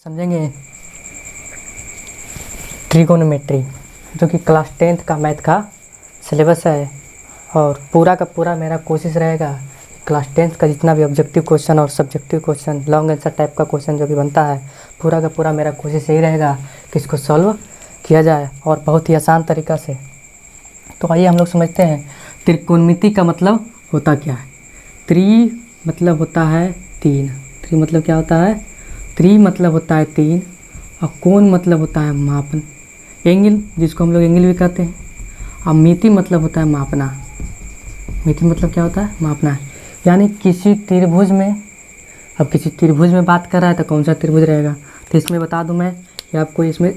समझेंगे ट्रिगोनोमेट्री, जो कि क्लास 10th का मैथ का सिलेबस है। और पूरा का पूरा मेरा कोशिश रहेगा क्लास 10th का जितना भी ऑब्जेक्टिव क्वेश्चन और subjective question, long answer type का क्वेश्चन जो भी बनता है, पूरा का पूरा मेरा कोशिश यही रहेगा कि इसको सॉल्व किया जाए और बहुत ही आसान तरीक़ा से। तो आइए हम लोग समझते हैं त्रिकोणमिति का मतलब होता क्या है। त्रि मतलब होता है तीन। त्रि मतलब क्या होता है? त्रि मतलब होता है तीन, और कोण मतलब होता है मापन, एंगल, जिसको हम लोग एंगल भी कहते हैं। और मिति मतलब होता है मापना। मिति मतलब क्या होता है? मापना है। यानी किसी त्रिभुज में, अब किसी त्रिभुज में बात कर रहा है तो कौन सा त्रिभुज रहेगा, तो इसमें बता दूं मैं कि आपको इसमें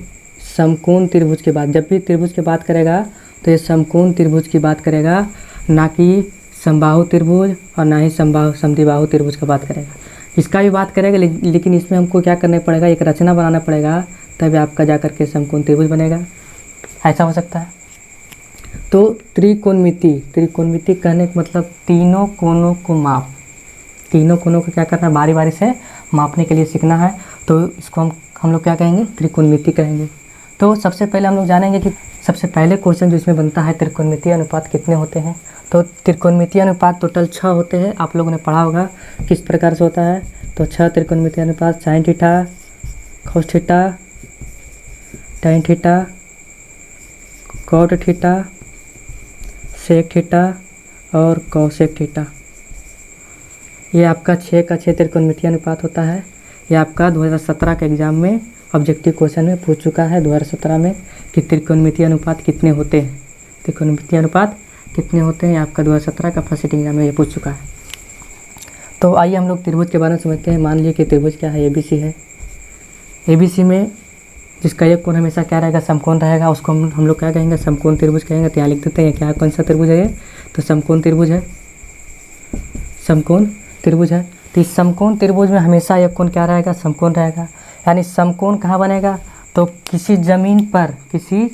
समकोण त्रिभुज के बाद, जब भी त्रिभुज की बात करेगा तो ये समकोण त्रिभुज की बात करेगा, ना कि समबाहु त्रिभुज और ना ही समद्विबाहु त्रिभुज का बात करेगा। इसका भी बात करेगा, लेकिन इसमें हमको क्या करना पड़ेगा, एक रचना बनाना पड़ेगा, तब आपका जा करके समकोण त्रिभुज बनेगा। ऐसा हो सकता है। तो त्रिकोणमिति, त्रिकोणमिति कहने का मतलब तीनों कोणों को माप, तीनों कोणों को क्या करना है, बारी बारी से मापने के लिए सीखना है। तो इसको हम लोग क्या कहेंगे, त्रिकोणमिति कहेंगे। तो सबसे पहले हम लोग जानेंगे कि सबसे पहले क्वेश्चन जो इसमें बनता है, त्रिकोणमितीय अनुपात कितने होते हैं। तो त्रिकोणमितीय अनुपात टोटल 6 होते हैं। आप लोगों ने पढ़ा होगा किस प्रकार से होता है। तो 6 त्रिकोणमितीय अनुपात: sine theta, cos theta, tan theta, cot theta, sec theta और कॉसेक थीटा। ये आपका 6 का 6 त्रिकोणमितीय अनुपात होता है। ये आपका 2017 के एग्ज़ाम में ऑब्जेक्टिव क्वेश्चन में पूछ चुका है 2017 में कि त्रिकोणमितीय अनुपात कितने होते हैं। त्रिकोणमितीय अनुपात कितने होते हैं, आपका 2017 का फर्स्ट एग्जाम में ये पूछ चुका है। तो आइए हम लोग त्रिभुज के बारे में समझते हैं। मान लीजिए कि त्रिभुज क्या है, ABC है। ABC में जिसका एक कोण हमेशा क्या रहेगा, समकोण रहेगा, उसको हम लोग क्या कहेंगे, समकोण त्रिभुज कहेंगे। तो यहाँ लिख देते हैं क्या, कौन सा त्रिभुज है ये, तो समकोण त्रिभुज है। समकोण त्रिभुज है। तो इस समकोण त्रिभुज में हमेशा एक कोण क्या रहेगा, समकोण रहेगा। यानी समकोण कहाँ बनेगा, तो किसी ज़मीन पर, किसी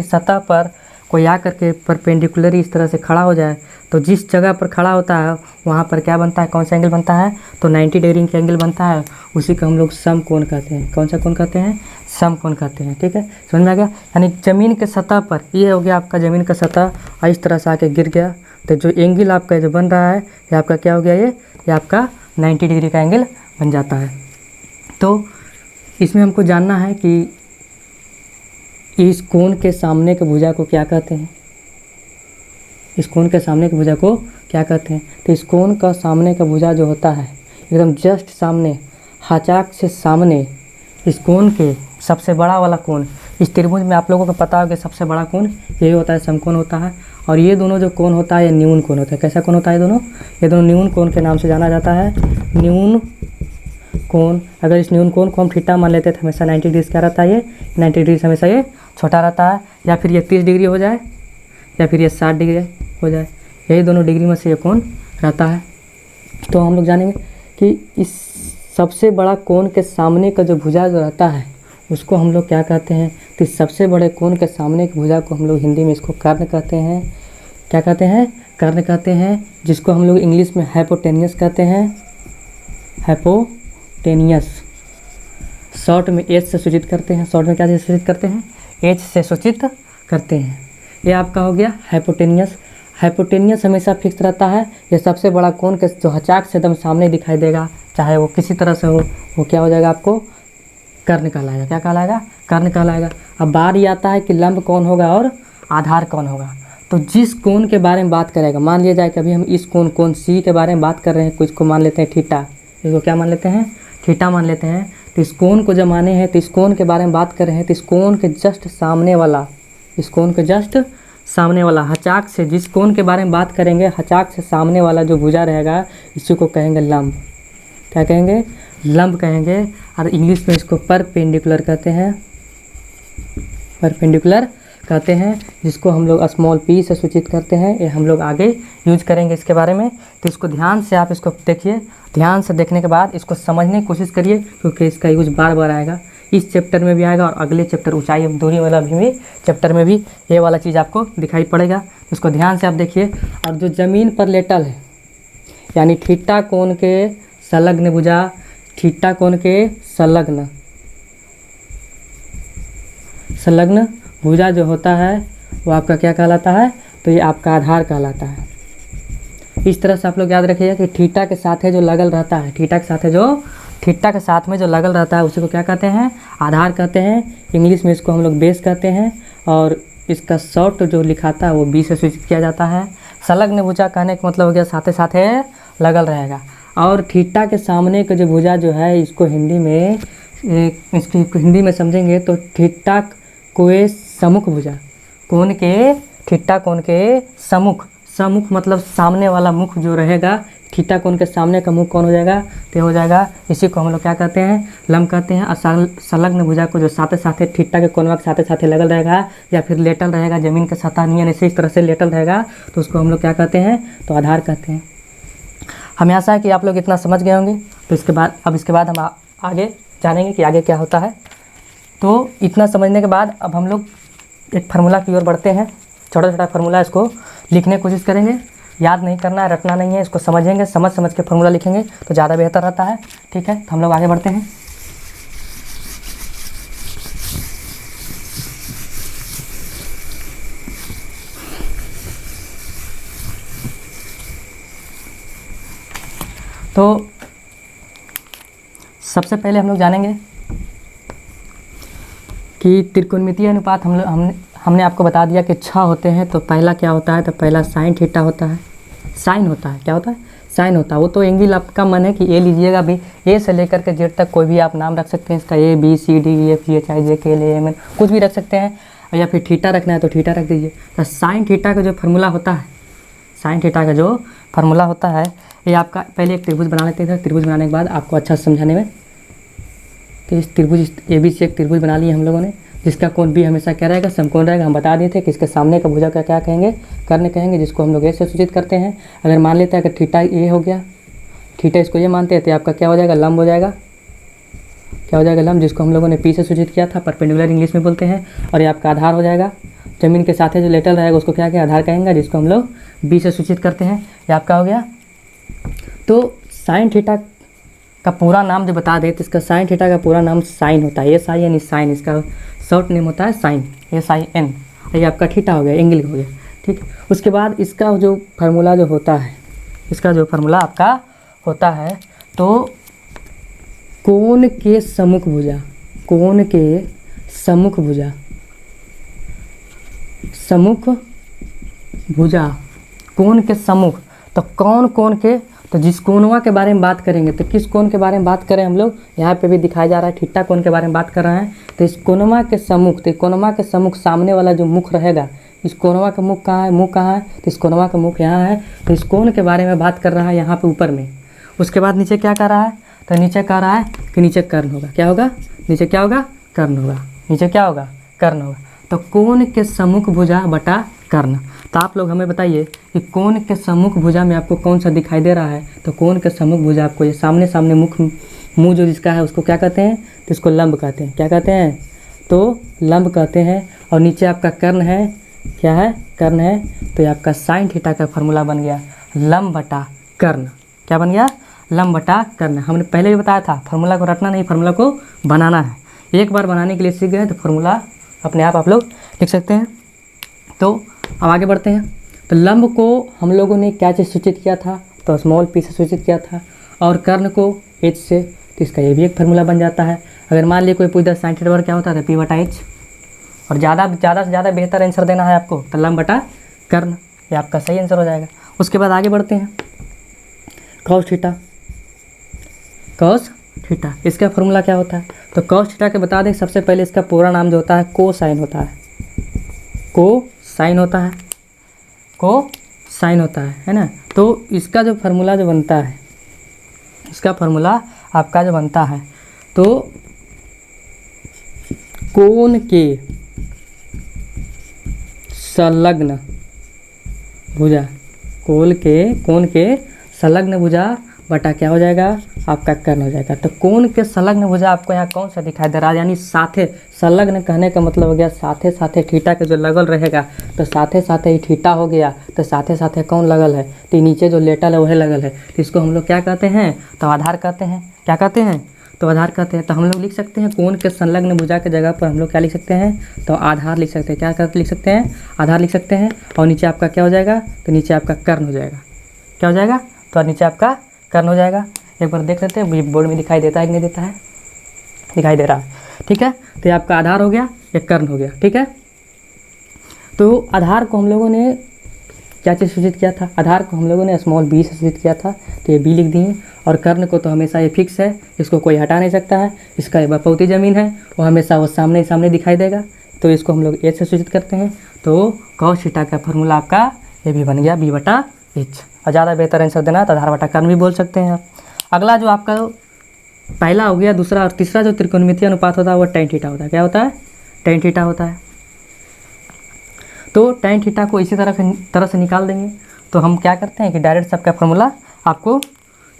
सतह पर कोई आकर के परपेंडिकुलर इस तरह से खड़ा हो जाए, तो जिस जगह पर खड़ा होता है वहाँ पर क्या बनता है, कौन सा एंगल बनता है, तो 90 डिग्री का एंगल बनता है। उसी को हम लोग समकोण कहते हैं। कौन सा कोण कहते हैं, समकोण कहते हैं। ठीक है, समझ में आ गया। यानी ज़मीन के सतह पर, ये हो गया आपका ज़मीन का सतह, और इस तरह से आके गिर गया, तो जो एंगल आपका जो बन रहा है, ये आपका क्या हो गया, ये आपका 90 डिग्री का एंगल बन जाता है। तो इसमें हमको जानना है कि इस कोण के सामने के भुजा को क्या कहते हैं। इस कोण के सामने की भुजा को क्या कहते हैं। तो इस कोण का सामने का भुजा जो होता है, एकदम जस्ट सामने, हाचाक से सामने, इस कोण के सबसे बड़ा वाला कोण, इस त्रिभुज में आप लोगों को पता होगा कि सबसे बड़ा कोण यही होता है, समकोण होता है। और ये दोनों जो कोण होता है, ये न्यून कोण होता है। कैसा कोण होता है ये दोनों न्यून कोण के नाम से जाना जाता है, न्यून कोण। अगर इस न्यून कोण को हम थीटा मान लेते हैं तो हमेशा 90 डिग्री क्या रहता है, ये 90 डिग्री से हमेशा ये छोटा रहता है। या फिर ये 30 डिग्री हो जाए, या फिर ये 60 डिग्री हो जाए, यही दोनों डिग्री में से ये कोण रहता है। तो हम लोग जानेंगे कि इस सबसे बड़ा कोण के सामने का जो भुजा जो रहता है, उसको हम लोग क्या कहते हैं। तो इस सबसे बड़े कोण के सामने की भुजा को हम लोग हिंदी में इसको कर्ण कहते हैं। क्या कहते हैं, कर्ण कहते हैं, जिसको हम लोग इंग्लिश में हाइपोटेनियस कहते हैं। हाइपोटेनियस शॉर्ट में एच से सूचित करते हैं। शॉर्ट में क्या से सूचित करते हैं, एच से सूचित करते हैं। ये आपका हो गया हाइपोटेनियस। हाइपोटेनियस हमेशा फिक्स रहता है। ये सबसे बड़ा कोण के जो हचाक से एकदम सामने दिखाई देगा, चाहे वो किसी तरह से हो, वो क्या हो जाएगा, आपको कर्ण कहलाएगा। क्या कहलाएगा, कर्ण कहलाएगा। अब बारी आता है कि लंब कौन होगा और आधार कौन होगा। तो जिस कोण के बारे में बात करेगा, मान लिया जाए कि अभी हम इस कोण सी के बारे में बात कर रहे हैं, कुछ को मान लेते हैं थीटा, इसको क्या मान लेते हैं, थीटा मान लेते हैं। तो इस कोण को जब माने हैं, तो इस कोण के बारे में बात कर रहे हैं, तो इस कोण के जस्ट सामने वाला, इस कोण के जस्ट सामने वाला हचाक से, जिस कोण के बारे में बात करेंगे, हचाक से सामने वाला जो भुजा रहेगा, इसी को कहेंगे लंब। क्या कहेंगे, लंब कहेंगे। और इंग्लिश में इसको परपेंडिकुलर कहते हैं, परपेंडिकुलर कहते हैं, जिसको हम लोग स्मॉल p से सूचित करते हैं। ये हम लोग आगे यूज करेंगे इसके बारे में। तो इसको ध्यान से आप इसको देखिए, ध्यान से देखने के बाद इसको समझने की कोशिश करिए, क्योंकि इसका यूज बार बार आएगा। इस चैप्टर में भी आएगा और अगले चैप्टर ऊंचाई और दूरी वाला भी चैप्टर में भी ये वाला चीज़ आपको दिखाई पड़ेगा। इसको ध्यान से आप देखिए। और जो ज़मीन पर लेटल है, यानी थीटा कोण के संलग्न भुजा थीटा कोण के संलग्न भुजा जो होता है वो आपका क्या कहलाता है, तो ये आपका आधार कहलाता है। इस तरह से आप लोग याद रखिएगा कि थीटा के साथ जो लगल रहता है, थीटा के साथ में जो लगल रहता है उसी को क्या कहते हैं, आधार कहते हैं। इंग्लिश में इसको हम लोग बेस कहते हैं और इसका शॉर्ट जो लिखाता है वो बी से सूचित किया जाता है। संलग्न भुजा कहने का मतलब हो गया साथे साथे लगल रहेगा। और थीटा के सामने का जो भुजा जो है इसको हिंदी में समझेंगे तो थीटा कोए सम्मुख भुजा, थीटा कोण के सम्मुख मतलब सामने वाला मुख जो रहेगा, थीटा कोण के सामने का मुख कौन हो जाएगा, तो हो जाएगा, इसी को हम लोग क्या कहते हैं, लंब कहते हैं। और संलग्न भुजा को जो साथे साथे थीटा के कोणवा के साथे साथे लगल रहेगा या फिर लेटल रहेगा, जमीन के सतह नियन ऐसे इस तरह से लेटल रहेगा, तो उसको हम लोग क्या कहते हैं, तो आधार कहते हैं। हमें आशा है कि आप लोग इतना समझ गए होंगे। तो इसके बाद हम आगे जानेंगे कि आगे क्या होता है। तो इतना समझने के बाद अब हम लोग एक फार्मूला की ओर बढ़ते हैं। छोटा छोटा फार्मूला, इसको लिखने की कोशिश करेंगे। याद नहीं करना है, रटना नहीं है, इसको समझेंगे, समझ के फार्मूला लिखेंगे तो ज़्यादा बेहतर रहता है। ठीक है, तो हम लोग आगे बढ़ते हैं। तो सबसे पहले हम लोग जानेंगे कि त्रिकोणमितीय अनुपात हमने आपको बता दिया कि 6 होते हैं। तो पहला क्या होता है, तो पहला साइन थीटा होता है। साइन होता है, क्या होता है, साइन होता है। वो तो एंगल आपका मन है कि ए लीजिएगा भी, ए से लेकर के जेड तक कोई भी आप नाम रख सकते हैं इसका, A B C D E F G H I J K L M N, कुछ भी रख सकते हैं। या फिर थीटा रखना है तो थीटा रख दीजिए। तो साइन थीटा का जो फार्मूला होता है, साइन थीटा का जो फार्मूला होता है, ये आपका पहले एक त्रिभुज बना लेते हैं। त्रिभुज बनाने के बाद आपको अच्छा समझाने में, तो इस त्रिभुज ए बी से एक त्रिभुज बना लिए हम लोगों ने, जिसका कोण भी हमेशा क्या रहेगा, समकोण रहेगा। हम बता दिए थे कि इसके सामने का भुजा का क्या कहेंगे, कर्ण कहेंगे, जिसको हम लोग ए से सूचित करते हैं। अगर मान लेते हैं कि थीटा ए हो गया, थीटा इसको ये मानते हैं, तो आपका क्या हो जाएगा, लंब हो जाएगा। क्या हो जाएगा, लंब, जिसको हम लोगों ने पी से सूचित किया था, परपेंडिकुलर इंग्लिश में बोलते हैं। और ये आपका आधार हो जाएगा। जमीन के साथ जो लेटल रहेगा उसको क्या क्या आधार कहेंगे, जिसको हम लोग बी से सूचित करते हैं। ये आपका हो गया। तो साइन थीटा का पूरा नाम जो बता दें, तो इसका साइन थीटा का पूरा नाम साइन होता है, SIN साइन, इसका शॉर्ट नेम होता है साइन, SIN। ये आपका थीटा हो गया, एंगल हो गया। ठीक, उसके बाद इसका जो फार्मूला जो होता है, इसका जो फार्मूला आपका होता है, तो कोण के सम्मुख भुजा, कोण के सम्मुख भुजा, सम्मुख भुजा, कोण के सम्मुख, तो कौन कोण के, तो जिस कोणवा के बारे में बात करेंगे, तो किस कोण के बारे में बात करें हम लोग, यहाँ पे भी दिखाया जा रहा है थीटा कोण के बारे में बात कर रहे हैं। तो इस कोणवा के सम्मुख, तो कोणवा के सम्मुख सामने वाला जो मुख रहेगा, इस कोणवा का मुख कहाँ है, मुँह कहाँ है, तो इस कोणवा का मुख यहाँ है। तो इस कोण के बारे में बात कर रहा है यहाँ पे ऊपर में। उसके बाद नीचे क्या कर रहा है, तो नीचे कह रहा है कि नीचे कर्ण होगा। क्या होगा, नीचे क्या होगा, कर्ण होगा। नीचे क्या होगा, कर्ण होगा। तो कोण के सम्मुख भुजा बटा कर्ण। तो आप लोग हमें बताइए कि कोण के सम्मुख भुजा में आपको कौन सा दिखाई दे रहा है, तो कोण के सम्मुख भुजा आपको ये सामने सामने मुंह जो जिसका है उसको क्या कहते हैं, तो इसको लंब कहते हैं। क्या कहते हैं, तो लंब कहते हैं। और नीचे आपका कर्ण है, क्या है, कर्ण है। तो ये आपका साइन थीटा का फार्मूला बन गया लंब बटा कर्ण। क्या बन गया, लंब बटा कर्ण। हमने पहले भी बताया था, फार्मूला को रटना नहीं, फार्मूला को बनाना है। एक बार बनाने के लिए सीख गए तो फार्मूला अपने आप लोग लिख सकते हैं। तो अब आगे बढ़ते हैं। तो लंब को हम लोगों ने क्या चीज़ सूचित किया था, तो स्मॉल पी से सूचित किया था, और कर्ण को H से। तो इसका ये भी एक फार्मूला बन जाता है। अगर मान लीजिए कोई पूछ दे साइन थीटा बराबर क्या होता है, तो P बटा H। और ज़्यादा से ज़्यादा बेहतर आंसर देना है आपको, तो लंब बटा कर्ण, ये आपका सही आंसर हो जाएगा। उसके बाद आगे बढ़ते हैं। कॉस थीटा, कॉस थीटा, इसका फार्मूला क्या होता है, तो कॉस थीटा के बता दें। सबसे पहले इसका पूरा नाम जो होता है कोसाइन होता है, कोसाइन होता है, कोसाइन होता है ना। तो इसका जो फार्मूला जो बनता है, इसका फार्मूला आपका जो बनता है, तो कोण के संलग्न भुजा, कोण के संलग्न भुजा बटा क्या हो जाएगा आपका कर्ण हो जाएगा। तो कोण के संलग्न भुजा आपको यहाँ कौन सा दिखाई दे रहा है, यानी साथे, संलग्न कहने का मतलब हो गया साथे साथे थीटा के जो लगल रहेगा, तो साथे साथे ही थीटा हो गया, तो साथे साथे कौन लगल है, तो नीचे जो लेटल है वही लगल है, तो इसको हम लोग क्या कहते हैं, तो आधार कहते हैं। क्या कहते हैं, तो आधार कहते हैं। तो हम लोग लिख सकते हैं कोण के संलग्न भुजा के जगह पर हम लोग क्या लिख सकते हैं, तो आधार लिख सकते हैं। क्या करते लिख सकते हैं, आधार लिख सकते हैं। और नीचे आपका क्या हो जाएगा, तो नीचे आपका कर्ण हो जाएगा। क्या हो जाएगा, तो नीचे आपका कर्ण हो जाएगा। एक बार देख लेते हैं बोर्ड में दिखाई देता है कि नहीं देता है, दिखाई दे रहा है, ठीक है। तो ये आपका आधार हो गया, ये कर्ण हो गया, ठीक है। तो आधार को हम लोगों ने क्या चीज़ सूचित किया था, आधार को हम लोगों ने स्मॉल बी से सूचित किया था, तो ये बी लिख दिए। और कर्ण को तो हमेशा ये फिक्स है, इसको कोई हटा नहीं सकता है, इसका ये बपौती ज़मीन है, वो हमेशा वो सामने ही सामने दिखाई देगा, तो इसको हम लोग एच से सूचित करते हैं। तो कॉस थीटा का फार्मूला आपका ये भी बन गया बी बटा एच। और ज़्यादा बेहतर आंसर देना तो आधार बटा कर्ण भी बोल सकते हैं आप। अगला जो आपका पहला हो गया, दूसरा और तीसरा जो त्रिकोणमितीय अनुपात होता है वो tan थीटा होता है। क्या होता है, tan थीटा होता है। तो tan थीटा को इसी तरह से निकाल देंगे। तो हम क्या करते हैं कि डायरेक्ट सबका फार्मूला आपको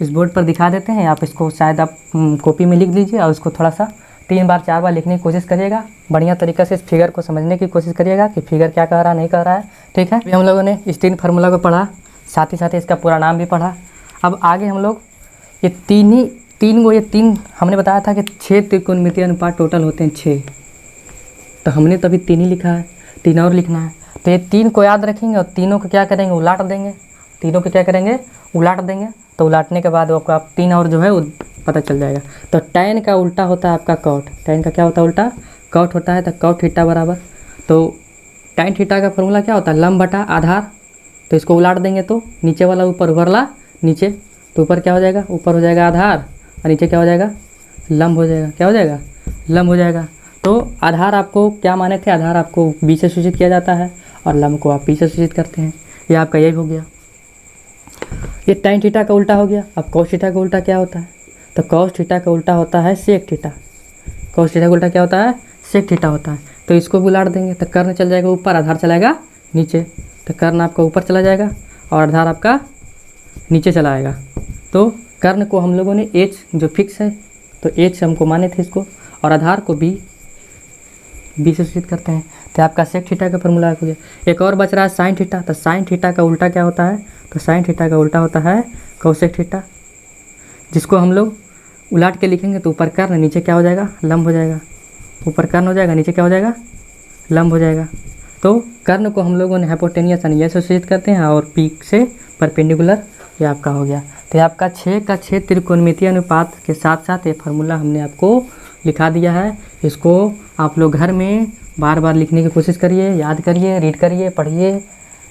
इस बोर्ड पर दिखा देते हैं, आप इसको शायद आप कॉपी में लिख लीजिए और उसको थोड़ा सा 3 बार 4 बार लिखने की कोशिश करिएगा, बढ़िया तरीक़े से इस फिगर को समझने की कोशिश करिएगा कि फिगर क्या कह रहा है नहीं कह रहा है, ठीक है। अभी हम लोगों ने इस 3 फार्मूला को पढ़ा, साथ ही साथ इसका पूरा नाम भी पढ़ा। अब आगे हम लोग ये तीन हमने बताया था कि 6 त्रिकोणमितीय अनुपात टोटल होते हैं 6, तो हमने तभी 3 ही लिखा है, 3 और लिखना है। तो ये 3 को याद रखेंगे और तीनों को क्या करेंगे, उलाट देंगे, तीनों को क्या करेंगे, उलाट देंगे। तो उलाटने के बाद आपको आप 3 और जो है वो पता चल जाएगा। तो tan का उल्टा होता है आपका कॉट, tan का क्या होता है उल्टा, कॉट होता है। तो कॉट थीटा बराबर, तो tan थीटा का फॉर्मूला क्या होता है, लंब बटा आधार। तो इसको उलाट देंगे तो नीचे वाला ऊपर, ऊपर वाला नीचे, तो ऊपर क्या हो जाएगा, ऊपर हो जाएगा आधार और नीचे क्या हो जाएगा, लंब हो जाएगा। क्या हो जाएगा, लंब हो जाएगा। तो आधार आपको क्या माने थे, आधार आपको बी से सूचित किया जाता है और लंब को आप पी से सूचित करते हैं। ये आपका यही हो गया। ये tan थीटा का उल्टा हो गया। अब cos थीटा का उल्टा क्या होता है, तो cos थीटा का उल्टा होता है sec थीटा। cos थीटा का उल्टा क्या होता है, sec थीटा होता है। तो इसको भी उलाट देंगे तो कर्ण चल जाएगा ऊपर, आधार चलाएगा नीचे। तो कर्ण आपका ऊपर चला जाएगा और आधार आपका नीचे चला आएगा। तो कर्ण को हम लोगों ने h जो फिक्स है, तो h हमको माने थे इसको, और आधार को b से सूचित करते हैं। तो आपका सेक थीटा का फॉर्मूला हो गया। एक और बच रहा है साइन थीटा। तो साइन थीटा का उल्टा क्या होता है, तो साइन थीटा का उल्टा होता है कोसेक थीटा, जिसको हम लोग उलाट के लिखेंगे तो ऊपर कर्ण, नीचे क्या हो जाएगा, लंब हो जाएगा। ऊपर कर्ण हो जाएगा, नीचे क्या हो जाएगा, लंब हो जाएगा। तो कर्ण को हम लोगों ने हाइपोटेनियस यानी ये से सूचित करते हैं और पी से परपेंडिकुलर, ये आपका हो गया। तो ये आपका 6 का 6 त्रिकोणमितीय अनुपात के साथ साथ ये फार्मूला हमने आपको लिखा दिया है। इसको आप लोग घर में बार बार लिखने की कोशिश करिए, याद करिए, रीड करिए, पढ़िए,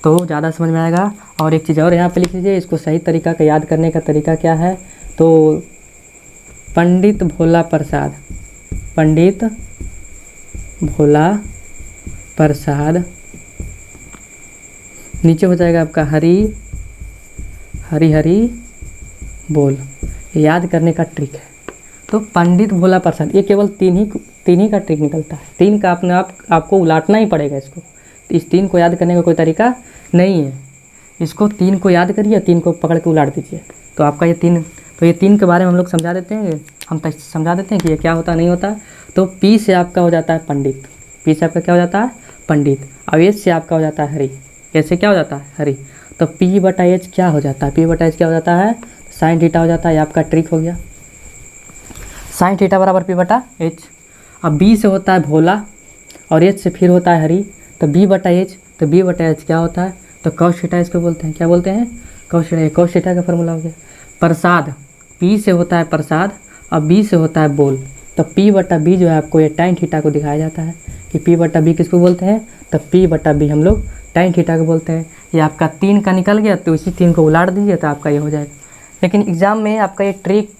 तो ज़्यादा समझ में आएगा। और एक चीज़ और यहाँ पे लिख लीजिए, इसको सही तरीका का याद करने का तरीका क्या है, तो पंडित भोला प्रसाद, पंडित भोला प्रसाद, नीचे हो जाएगा आपका हरी हरी हरी बोल, याद करने का ट्रिक है। तो पंडित भोला प्रसाद, ये केवल तीन ही का ट्रिक निकलता है। 3 का अपने आपको उलाटना ही पड़ेगा इसको। तो इस 3 को याद करने का कोई तरीका नहीं है। इसको 3 को याद करिए, 3 को पकड़ के उलाट दीजिए, तो आपका ये 3, तो ये 3 के बारे में हम लोग समझा देते हैं, हम समझा देते हैं कि ये क्या होता नहीं होता। तो पी से आपका हो जाता है पंडित, पी से आपका क्या हो जाता है, पंडित। अब एच से आपका हो जाता है हरी, एच से क्या हो जाता है, हरी। तो पी बटा एच क्या हो जाता है, पी बटा एच क्या हो जाता है, साइन थीटा हो जाता है। ये आपका ट्रिक हो गया, साइन थीटा बराबर पी बटा एच। अब बी से होता है भोला और एच से फिर होता है हरी, तो बी बटा एच, तो बी बटा एच क्या होता है, तो कॉस थीटा इसको बोलते हैं। क्या बोलते हैं, कॉस थीटा। कॉस थीटा का फॉर्मूला हो गया। प्रसाद, पी से होता है प्रसाद और बी से होता है बोल, तो पी बटा बी जो है आपको ये टाइन थीटा को दिखाया जाता है कि पी बटा बी किसको बोलते हैं, तो पी बटा बी हम लोग टाइन थीटा को बोलते हैं। ये आपका 3 का निकल गया, तो इसी 3 को उलाट दीजिए तो आपका ये हो जाएगा। लेकिन एग्ज़ाम में आपका ये ट्रिक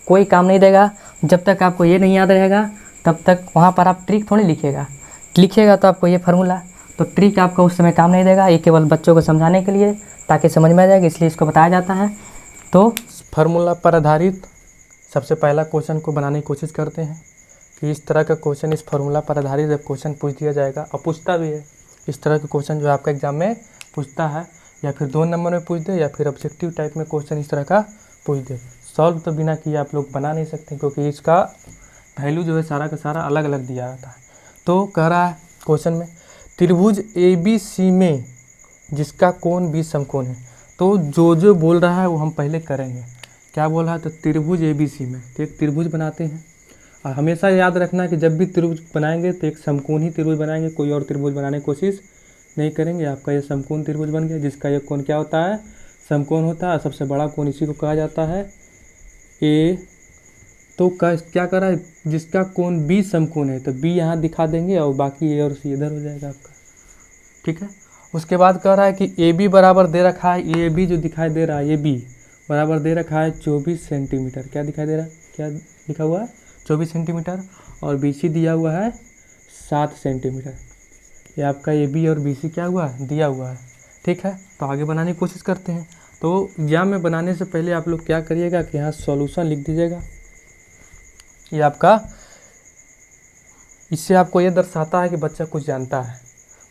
कोई काम नहीं देगा, जब तक आपको ये नहीं याद रहेगा तब तक वहाँ पर आप ट्रिक थोड़ी लिखिएगा तो आपको ये फार्मूला, तो ट्रिक आपको उस समय काम नहीं देगा। ये केवल बच्चों को समझाने के लिए, ताकि समझ में आ जाएगा, इसलिए इसको बताया जाता है। तो फार्मूला पर आधारित सबसे पहला क्वेश्चन को बनाने की कोशिश करते हैं कि इस तरह का क्वेश्चन, इस फार्मूला पर आधारित जब क्वेश्चन पूछ दिया जाएगा, और पूछता भी है इस तरह का क्वेश्चन जो आपका एग्जाम में पूछता है, या फिर 2 नंबर में पूछ दे या फिर ऑब्जेक्टिव टाइप में क्वेश्चन इस तरह का पूछ दे। सॉल्व तो बिना किए आप लोग बना नहीं सकते, क्योंकि इसका वैल्यू जो है सारा का सारा अलग अलग दिया रहता है। तो कह रहा है क्वेश्चन में त्रिभुज ABC में जिसका कोण 20 समकोण है। तो जो बोल रहा है वो हम पहले करेंगे। क्या बोल रहा है? तो त्रिभुज ABC में तो एक त्रिभुज बनाते हैं। और हमेशा याद रखना कि जब भी त्रिभुज बनाएंगे तो एक समकोण ही त्रिभुज बनाएंगे, कोई और त्रिभुज बनाने की कोशिश नहीं करेंगे। आपका ये समकोण त्रिभुज बन गया, जिसका ये कोण क्या होता है? समकोण होता है। सबसे बड़ा कोण इसी को कहा जाता है A। तो क्या कर रहा है? जिसका कोण B समकोण है तो B यहाँ दिखा देंगे और बाकी A और C इधर हो जाएगा आपका। ठीक है। उसके बाद कह रहा है कि AB बराबर दे रखा है, AB जो दिखाई दे रहा है AB बराबर दे रखा है 24 सेंटीमीटर। क्या दिखाई दे रहा है? क्या लिखा हुआ है? 24 सेंटीमीटर। और BC दिया हुआ है 7 सेंटीमीटर। ये आपका AB और BC क्या हुआ है? दिया हुआ है। ठीक है। तो आगे बनाने की कोशिश करते हैं। तो एग्जाम में बनाने से पहले आप लोग क्या करिएगा कि यहाँ सॉल्यूशन लिख दीजिएगा। ये आपका, इससे आपको ये दर्शाता है कि बच्चा कुछ जानता है।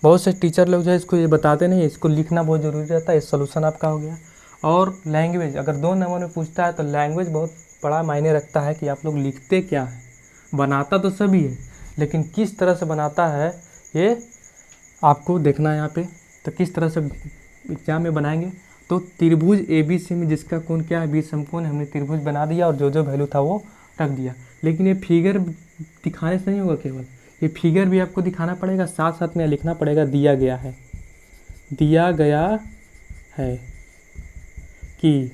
बहुत से टीचर लोग जो है इसको ये बताते नहीं, इसको लिखना बहुत ज़रूरी रहता है। ये सॉल्यूशन आपका हो गया। और लैंग्वेज अगर 2 नंबर में पूछता है तो लैंग्वेज बहुत बड़ा मायने रखता है कि आप लोग लिखते क्या है। बनाता तो सभी है, लेकिन किस तरह से बनाता है ये आपको देखना है यहाँ पे। तो किस तरह से एग्जाम में बनाएंगे? तो त्रिभुज ABC में जिसका कोण क्या है? 20 समकोण। हमने त्रिभुज बना दिया और जो वैल्यू था वो रख दिया। लेकिन ये फिगर दिखाने से नहीं होगा, केवल ये फिगर भी आपको दिखाना पड़ेगा, साथ साथ में लिखना पड़ेगा दिया गया है। दिया गया है कि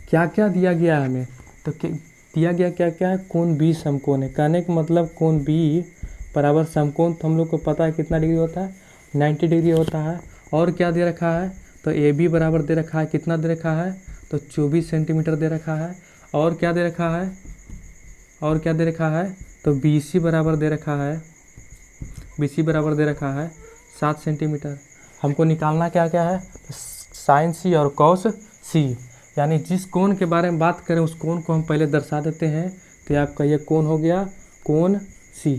क्या क्या दिया गया है हमें? तो दिया गया क्या क्या है? कोण B समकोण है। कहने का मतलब कोण B बराबर समकोण, तो हम लोग को पता है कितना डिग्री होता है? 90 डिग्री होता है। और क्या दे रखा है? तो AB बराबर दे रखा है, कितना दे रखा है? तो 24 सेंटीमीटर दे रखा है। और क्या दे रखा है? और क्या दे रखा है? तो BC बराबर दे रखा है, BC बराबर दे रखा है 7 सेंटीमीटर। हमको निकालना क्या क्या है? साइन C और कॉस C। यानी जिस कोण के बारे में बात करें उस कोण को हम पहले दर्शा देते हैं। तो आपका ये कोण हो गया कोण C।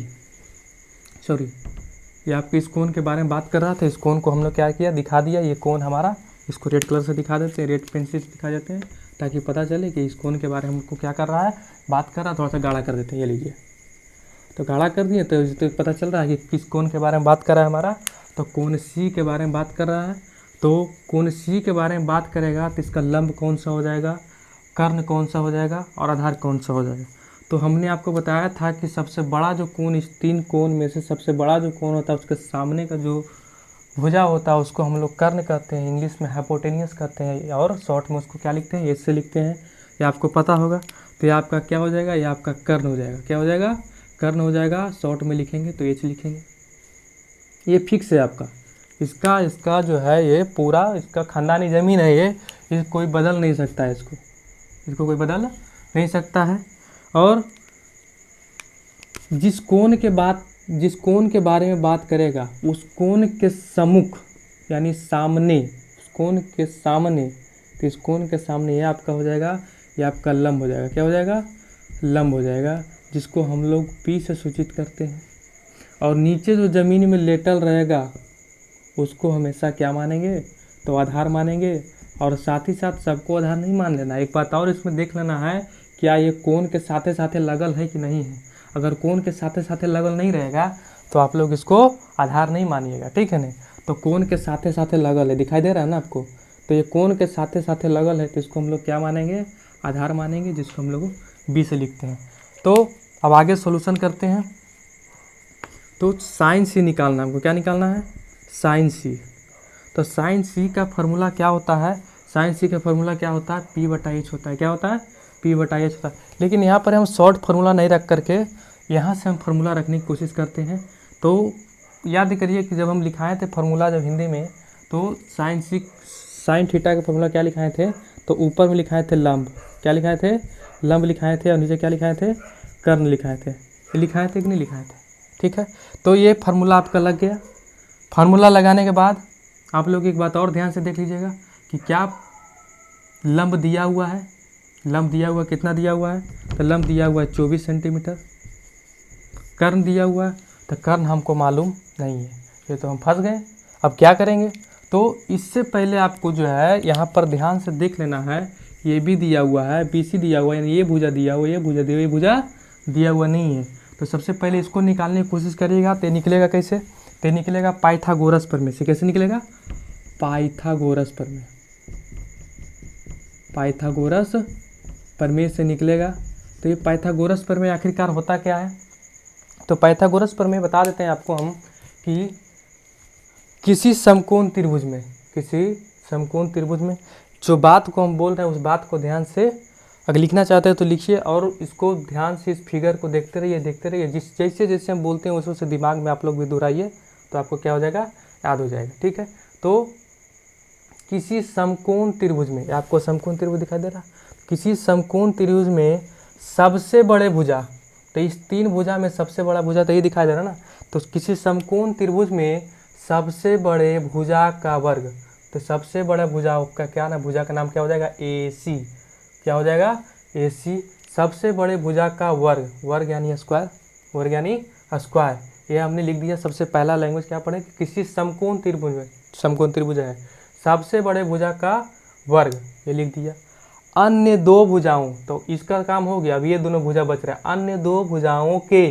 सॉरी, ये आपके इस कोण के बारे में बात कर रहा था। इस कोण को हम लोग क्या किया? दिखा दिया। ये कोण हमारा, इसको रेड कलर से दिखा देते हैं, रेड पेंसिल से दिखा देते हैं, ताकि पता चले कि इस कोण के बारे में हमको क्या कर रहा है? बात कर रहा है। थोड़ा सा गाढ़ा कर देते हैं, ये लीजिए। तो गाढ़ा कर दिए तो पता चल रहा है कि किस कोण के बारे में बात कर रहा है हमारा। तो कोण C के बारे में बात कर रहा है। तो कोण C के बारे में बात करेगा तो इसका लंब कौन सा हो जाएगा, कर्ण कौन सा हो जाएगा और आधार कौन सा हो जाएगा। तो हमने आपको बताया था कि सबसे बड़ा जो कोण, इस 3 कोण में से सबसे बड़ा जो कोण होता है उसके सामने का जो भुजा होता है उसको हम लोग कर्ण कहते हैं, इंग्लिश में हाइपोटेनियस कहते हैं, और शॉर्ट में उसको क्या लिखते हैं? एच से लिखते हैं। ये आपको पता होगा। तो ये आपका क्या हो जाएगा? ये आपका कर्ण हो जाएगा। क्या हो जाएगा? कर्ण हो जाएगा। शॉर्ट में लिखेंगे तो एच लिखेंगे। ये फिक्स है आपका। इसका जो है ये पूरा इसका खानदानी ज़मीन है। ये कोई बदल नहीं सकता है। इसको कोई बदल नहीं सकता है। और जिस कोण के बारे में बात करेगा उस कोण के सम्मुख यानी सामने, उस कोण के सामने, तो इस कोण के सामने ये आपका हो जाएगा, ये आपका लंब हो जाएगा। क्या हो जाएगा? लंब हो जाएगा, जिसको हम लोग P से सूचित करते हैं। और नीचे जो ज़मीन में लेटल रहेगा उसको हमेशा क्या मानेंगे? तो आधार मानेंगे। और साथ ही साथ सबको आधार नहीं मान लेना। एक बात और इसमें देख लेना है, क्या ये कोण के साथे साथे लगल है कि नहीं है। अगर कोण के साथे साथे लगल नहीं रहेगा तो आप लोग इसको आधार नहीं मानिएगा। ठीक है ना? तो कोण के साथे साथे लगल है, दिखाई दे रहा है ना आपको। तो ये कोण के साथे साथे लगल है तो इसको हम लोग क्या मानेंगे? आधार मानेंगे, जिसको हम लोग B से लिखते हैं। तो अब आगे सॉल्यूशन करते हैं। तो साइन C निकालना, हमको क्या निकालना है? Sine C। तो साइन C का फॉर्मूला क्या होता है? साइन C का फॉर्मूला क्या होता है? P/H होता है। क्या होता है? P/H होता है। लेकिन यहाँ पर हम शॉर्ट फार्मूला नहीं रख करके यहाँ से हम फार्मूला रखने की कोशिश करते हैं। तो याद करिए कि जब हम लिखाए थे फार्मूला जब हिंदी में, तो साइन थीटा का फार्मूला क्या लिखाए थे? तो ऊपर में लिखाए थे लंब। क्या लिखाए थे? लंब लिखाए थे। और नीचे क्या लिखाए थे? कर्ण लिखाए थे। ये लिखाए थे कि नहीं लिखाए थे? ठीक है। तो ये फार्मूला आपका लग गया। फार्मूला लगाने के बाद आप लोग एक बात और ध्यान से देख लीजिएगा कि क्या लंब दिया हुआ है। लंब दिया हुआ कितना दिया हुआ है? तो लंब दिया हुआ है 24 सेंटीमीटर। कर्ण दिया हुआ है तो कर्ण हमको मालूम नहीं है। ये तो हम फंस गए। अब क्या करेंगे? तो इससे पहले आपको जो है यहाँ पर ध्यान से देख लेना है ये भी दिया हुआ है, BC दिया हुआ है, यानी ये भुजा दिया हुआ, ये भुजा दिया हुआ, ये भुजा दिया हुआ नहीं है। तो सबसे पहले इसको निकालने की कोशिश करिएगा। तो निकलेगा कैसे? तो निकलेगा पाइथागोरस प्रमेय से। कैसे निकलेगा? पाइथागोरस प्रमेय, पाइथागोरस प्रमेय से निकलेगा। तो ये पाइथागोरस प्रमेय आखिरकार होता क्या है? तो पाइथागोरस प्रमेय बता देते हैं आपको हम कि किसी समकोण त्रिभुज में, किसी समकोण त्रिभुज में जो बात को हम बोल रहे हैं उस बात को ध्यान से अगर लिखना चाहते हैं तो लिखिए, और इसको ध्यान से इस फिगर को देखते रहिए, देखते रहिए। जैसे जैसे हम बोलते हैं उस से दिमाग में आप लोग भी दोहराइए, तो आपको क्या हो जाएगा? याद हो जाएगा। ठीक है, तो किसी समकोण त्रिभुज में, आपको समकोण त्रिभुज दिखाई दे रहा? किसी समकोण त्रिभुज में सबसे बड़े भुजा, तो इस 3 भुजा में सबसे बड़ा भुजा तो ये दिखाई दे रहा ना। तो किसी समकोण त्रिभुज में सबसे बड़े भुजा का वर्ग, तो सबसे बड़ा भुजा का क्या ना, भुजा का नाम क्या हो जाएगा? AC। क्या हो जाएगा? AC। सबसे बड़े भुजा का वर्ग, वर्ग यानी स्क्वायर, वर्ग यानी स्क्वायर। ये हमने लिख दिया। सबसे पहला लैंग्वेज क्या पढ़े? किसी समकोण त्रिभुज में, समकोण त्रिभुज है, सबसे बड़े भुजा का वर्ग, ये लिख दिया। अन्य 2 भुजाओं, तो इसका काम हो गया। अब ये दोनों भुजा बच रहा है। अन्य 2 भुजाओं के,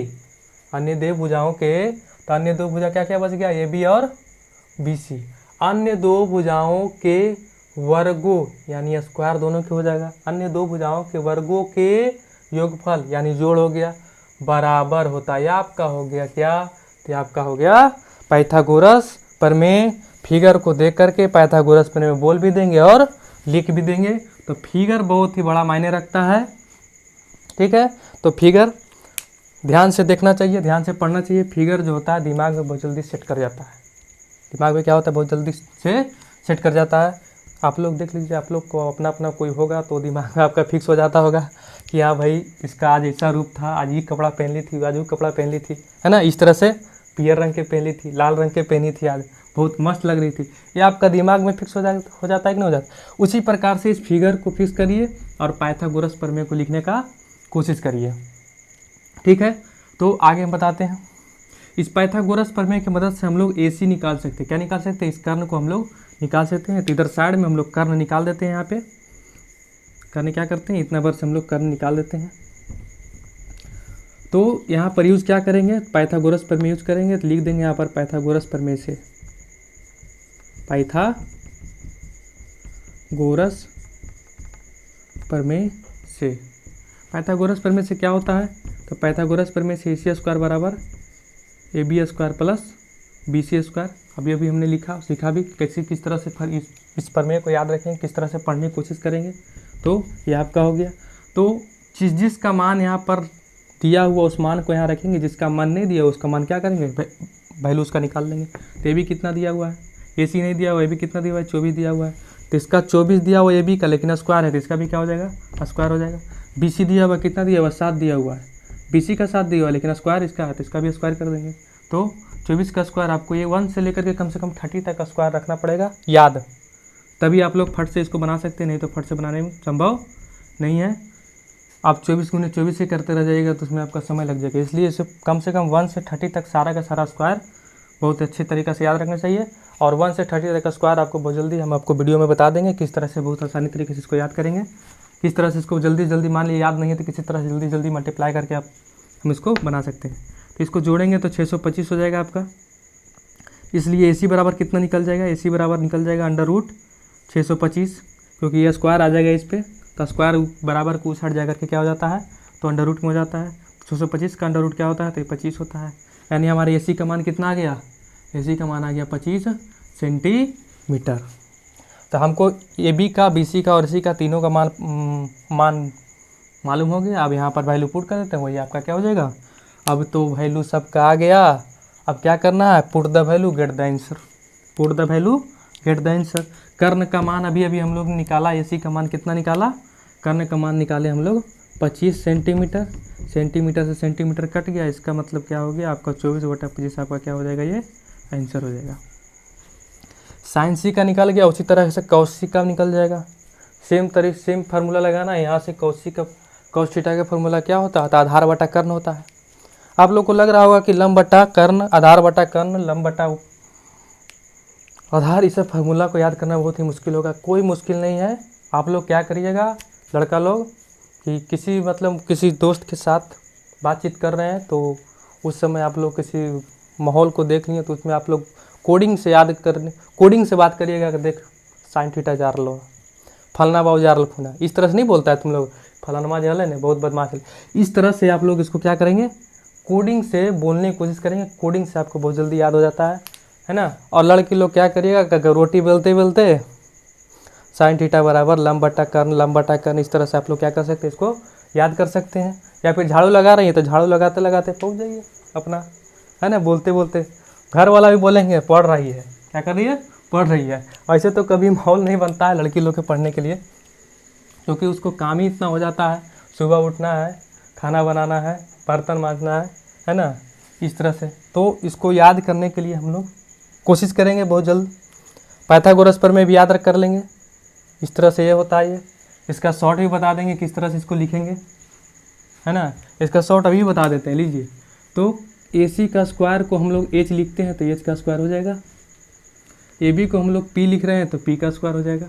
अन्य 2 भुजाओं के, तो अन्य 2 भुजा क्या क्या बच गया? AB और BC। अन्य 2 भुजाओं के वर्गों यानी स्क्वायर दोनों के हो जाएगा। अन्य 2 भुजाओं के वर्गों के योगफल यानी जोड़ हो गया, बराबर होता है। आपका हो गया क्या? तो आपका हो गया पाइथागोरस प्रमेय। फिगर को देख करके पाइथागोरस प्रमेय बोल भी देंगे और लिख भी देंगे। तो फिगर बहुत ही बड़ा मायने रखता है। ठीक है, तो फिगर ध्यान से देखना चाहिए, ध्यान से पढ़ना चाहिए। फिगर जो होता है दिमाग में बहुत जल्दी सेट कर जाता है। दिमाग में क्या होता है? बहुत जल्दी से सेट कर जाता है। आप लोग देख लीजिए, आप लोग को अपना अपना कोई होगा तो दिमाग में आपका फिक्स हो जाता होगा कि हाँ भाई इसका आज ऐसा रूप था, आज ये कपड़ा पहन ली थी, आज वो कपड़ा पहन ली थी, है ना। इस तरह से पीयर रंग के पहन ली थी, लाल रंग के पहनी थी, आज बहुत मस्त लग रही थी। ये आपका दिमाग में फिक्स हो जाता है कि नहीं हो जाता? उसी प्रकार से इस फिगर को फिक्स करिए और पाइथागोरस प्रमेय को लिखने का कोशिश करिए। ठीक है, तो आगे हम बताते हैं। इस पाइथागोरस प्रमेय की मदद से हम लोग AC निकाल सकते हैं। क्या निकाल सकते हैं? इस कर्ण को हम लोग निकाल सकते हैं। तो इधर साइड में हम लोग कर्ण निकाल देते हैं। यहाँ पे कर्ण क्या करते हैं? इतना बार से हम लोग कर्ण निकाल देते हैं। तो यहाँ पर यूज़ क्या करेंगे? पाइथागोरस प्रमेय यूज़ करेंगे। तो लिख देंगे यहाँ पर पाइथागोरस प्रमेय से, पाइथागोरस प्रमेय से। पाइथागोरस प्रमेय से क्या होता है? तो पाइथागोरस प्रमेय से AC स्क्वायर बराबर AB square plus BC square. अभी अभी हमने लिखा, सीखा भी कैसे, किस तरह से इस प्रमेय को याद रखेंगे, किस तरह से पढ़ने की कोशिश करेंगे। तो ये आपका हो गया। तो जिसका मान यहाँ पर दिया हुआ उस मान को यहाँ रखेंगे, जिसका मान नहीं दिया उसका मान क्या करेंगे? वैल्यू उसका निकाल लेंगे। तो AB कितना दिया हुआ है? AC नहीं दिया हुआ, AB कितना दिया हुआ है? 24 दिया हुआ है। तो इसका 24 दिया हुआ AB का, लेकिन स्क्वायर है तो इसका भी क्या हो जाएगा? स्क्वायर हो जाएगा। BC दिया हुआ, कितना दिया हुआ? 7 दिया हुआ है। BC का 7 दिया हुआ है, लेकिन स्क्वायर इसका है तो इसका भी स्क्वायर कर देंगे। तो 24 का स्क्वायर आपको ये 1 से लेकर के कम से कम 30 तक का स्क्वायर रखना पड़ेगा याद, तभी आप लोग फट से इसको बना सकते हैं, नहीं तो फट से बनाने में संभव नहीं है। आप 24 गुने 24 से करते रह जाइएगा तो उसमें आपका समय लग जाएगा। इसलिए इसे कम से कम 1 से 30 तक सारा का सारा स्क्वायर बहुत अच्छे तरीक़े से याद रखना चाहिए। और 1 से 30 तक का स्क्वायर आपको बहुत जल्दी हम आपको वीडियो में बता देंगे किस तरह से बहुत आसानी तरीके से इसको याद करेंगे, किस तरह से इसको जल्दी मान लीजिए याद नहीं है तो किसी तरह से जल्दी मल्टीप्लाई करके हम इसको बना सकते हैं। तो इसको जोड़ेंगे तो 625 हो जाएगा आपका। इसलिए AC बराबर कितना निकल जाएगा? AC बराबर निकल जाएगा √625, क्योंकि ये स्क्वायर आ जाएगा इस पर, तो स्क्वायर बराबर को उस हट जा करके क्या हो जाता है? तो अंडर रूट में हो जाता है। 625 का अंडर रूट क्या होता है? तो 25 होता है। यानी हमारे AC का मान कितना आ गया? AC का मान आ गया 25 सेंटीमीटर। तो हमको AB का, BC का और AC का तीनों का मान मालूम हो गया। अब यहाँ पर वैल्यू पुट कर देते हैं, वही आपका क्या हो जाएगा? अब तो वैल्यू सबका आ गया। अब क्या करना है? Put the value get the answer, put the value get the answer. कर्ण का मान अभी हम लोग निकाला, AC का मान कितना निकाला? कर्ण का मान निकाले हम लोग 25 सेंटीमीटर। सेंटीमीटर से सेंटीमीटर कट गया, इसका मतलब क्या हो गया? आपका 24/25 आपका क्या हो जाएगा? ये आंसर हो जाएगा। साइन C का निकल गया, उसी तरह से cos C का निकल जाएगा। सेम फार्मूला लगाना है। यहाँ से cos थीटा का फार्मूला क्या होता है? तो आधार बटा कर्ण होता है। आप लोग को लग रहा होगा कि लंब बटा कर्ण, आधार बटा कर्ण, लंब बटा आधार, इस फार्मूला को याद करना बहुत ही मुश्किल होगा। कोई मुश्किल नहीं है, आप लोग क्या करिएगा लड़का लोग कि किसी दोस्त के साथ बातचीत कर रहे हैं तो उस समय आप लोग किसी माहौल को देख लिए तो उसमें आप लोग कोडिंग से बात करिएगा कि देख साइन थीटा जार लो फलना बाऊ जार लखुना, इस तरह से नहीं बोलता है तुम लोग फलानमा जल है ना बहुत बदमाश है, इस तरह से आप लोग इसको क्या करेंगे कोडिंग से बोलने की कोशिश करेंगे। कोडिंग से आपको बहुत जल्दी याद हो जाता है ना। और लड़की लोग क्या करिएगा कि रोटी बेलते बेलते साइन थीटा बराबर लंब बटा कर्ण, इस तरह से आप लोग क्या कर सकते हैं इसको याद कर सकते हैं। या फिर झाड़ू लगा रही है तो झाड़ू लगाते लगाते पहुँच जाइए अपना, है ना, बोलते बोलते। घर वाला भी बोलेंगे पढ़ रही है, क्या कर रही है, पढ़ रही है। ऐसे तो कभी माहौल नहीं बनता है लड़की लोग के पढ़ने के लिए, क्योंकि उसको काम ही इतना हो जाता है, सुबह उठना है, खाना बनाना है, बर्तन मांजना है ना, इस तरह से। तो इसको याद करने के लिए हम लोग कोशिश करेंगे बहुत जल्द। पाइथागोरस प्रमेय भी याद कर लेंगे, इस तरह से ये होता है। ये इसका शॉर्ट भी बता देंगे किस तरह से इसको लिखेंगे, है ना। इसका शॉर्ट अभी बता देते हैं, लीजिए। तो AC का स्क्वायर को हम लोग H लिखते हैं तो H का स्क्वायर हो जाएगा। AB को हम लोग P लिख रहे हैं तो P का स्क्वायर हो जाएगा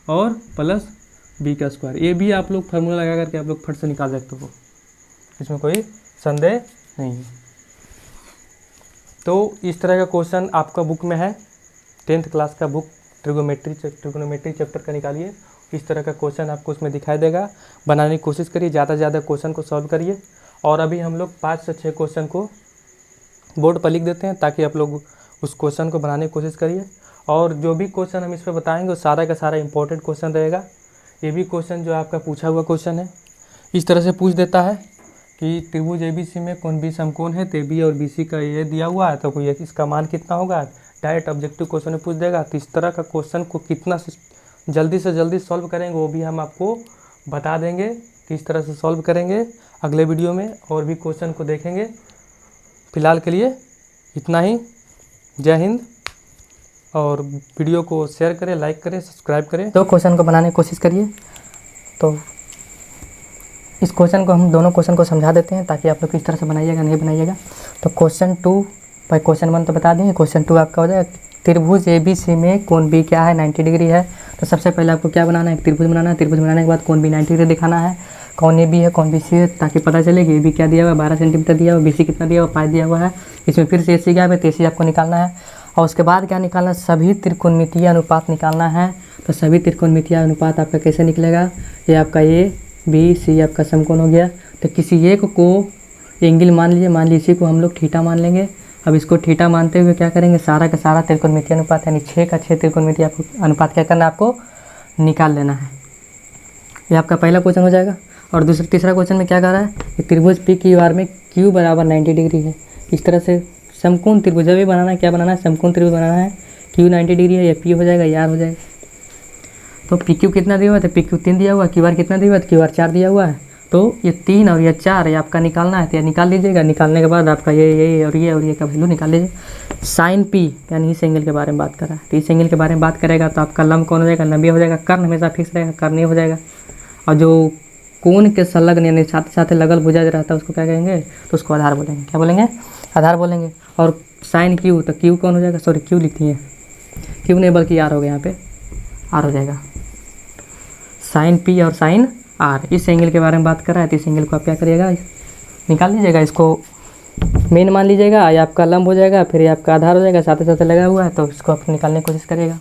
और प्लस B का स्क्वायर। ये भी आप लोग फार्मूला लगा करके आप लोग फट से निकाल सकते हो, इसमें कोई संदेह नहीं है। तो इस तरह का क्वेश्चन आपका बुक में है, 10th क्लास का बुक ट्रिगोनोमेट्री चैप्टर का निकालिए। इस तरह का क्वेश्चन आपको उसमें दिखाई देगा, बनाने की कोशिश करिए, ज़्यादा से ज़्यादा क्वेश्चन को सॉल्व करिए। और अभी हम लोग 5 से 6 क्वेश्चन को बोर्ड पर लिख देते हैं ताकि आप लोग उस क्वेश्चन को बनाने की कोशिश करिए। और जो भी क्वेश्चन हम इस पर बताएंगे वो सारा का सारा इंपॉर्टेंट क्वेश्चन रहेगा। ये भी क्वेश्चन जो आपका पूछा हुआ क्वेश्चन है, इस तरह से पूछ देता है कि त्रिभुज ABC में कौन बी समकोण है, तो AB और BC का ये दिया हुआ है तो कोई इसका मान कितना होगा, डायरेक्ट ऑब्जेक्टिव क्वेश्चन में पूछ देगा। तो इस तरह का क्वेश्चन को कितना जल्दी से जल्दी सॉल्व करेंगे वो भी हम आपको बता देंगे, किस तरह से सॉल्व करेंगे अगले वीडियो में, और भी क्वेश्चन को देखेंगे। फिलहाल के लिए इतना ही। जय हिंद। और वीडियो को शेयर करें, लाइक करें, सब्सक्राइब करें। दो क्वेश्चन को बनाने की कोशिश करिए। तो इस क्वेश्चन को हम दोनों क्वेश्चन को समझा देते हैं ताकि आप लोग किस तरह से बनाइएगा नहीं बनाइएगा। तो क्वेश्चन 2 भाई, क्वेश्चन 1 तो बता देंगे, क्वेश्चन 2 आपका हो जाएगा त्रिभुज ABC में कोण B क्या है, 90 डिग्री है। तो सबसे पहले आपको क्या बनाना है, त्रिभुज बनाना है। त्रिभुज बनाने के बाद कोण B 90 डिग्री दिखाना है, कौन AB है कौन BC है, ताकि पता चले कि AB क्या दिया हुआ है 12 सेंटीमीटर दिया हुआ है, BC कितना दिया हुआ है, पाई दिया हुआ है। इसमें फिर से AC क्या है, तो AC आपको निकालना है। और उसके बाद क्या निकालना है, सभी त्रिकोणमितीय अनुपात निकालना है। तो सभी त्रिकोणमितीय अनुपात आपका कैसे निकलेगा, ये आपका ABC आपका समकोण हो गया। तो किसी एक को एंगल मान लीजिए इसी को हम लोग थीटा मान लेंगे। अब इसको थीटा मानते हुए क्या करेंगे, सारा का सारा त्रिकोणमितीय अनुपात यानी 6 का 6 त्रिकोणमितीय अनुपात क्या करना है, आपको निकाल लेना है। ये आपका पहला क्वेश्चन हो जाएगा। और तीसरा क्वेश्चन में क्या कह रहा है कि त्रिभुज PQR में Q बराबर 90 डिग्री है। इस तरह से समकोण त्रिभुज भी बनाना है, क्या बनाना है, समकोण त्रिभुज बनाना है। Q 90 डिग्री है, या P हो जाएगा या R हो जाएगा। तो PQ कितना दिया हुआ है, तो PQ 3 दिया हुआ है, QR कितना दिया हुआ है, QR 4 दिया हुआ है। तो ये 3 और ये 4 ये आपका निकालना है, तो ये निकाल लीजिएगा। निकालने के बाद आपका ये और ये का वैल्यू निकाल लीजिए। साइन P यानी इस एंगल के बारे में बात कर रहा है, तो इस एंगल के बारे में बात करेगा तो आपका लंब कौन हो जाएगा, लंबी हो जाएगा। कर्ण हमेशा फिक्स रहेगा, कर्ण हो जाएगा। और जो कोण के संलग्न यानी साथ साथ लगल भुजा जो रहता है उसको क्या कहेंगे, तो उसको आधार बोलेंगे। क्या बोलेंगे, आधार बोलेंगे। और साइन Q, तो Q कौन हो जाएगा, सॉरी Q लिखती है, Q नहीं बल्कि R हो गया, यहाँ पे R हो जाएगा। साइन P और साइन R इस एंगल के बारे में बात कर रहा है, तो इस एंगल को आप क्या करिएगा, निकाल लीजिएगा। इसको मेन मान लीजिएगा, ये आपका लंब हो जाएगा, फिर ये आपका आधार हो जाएगा, साथ ही साथ लगा हुआ है, तो इसको आप निकालने की कोशिश करिएगा।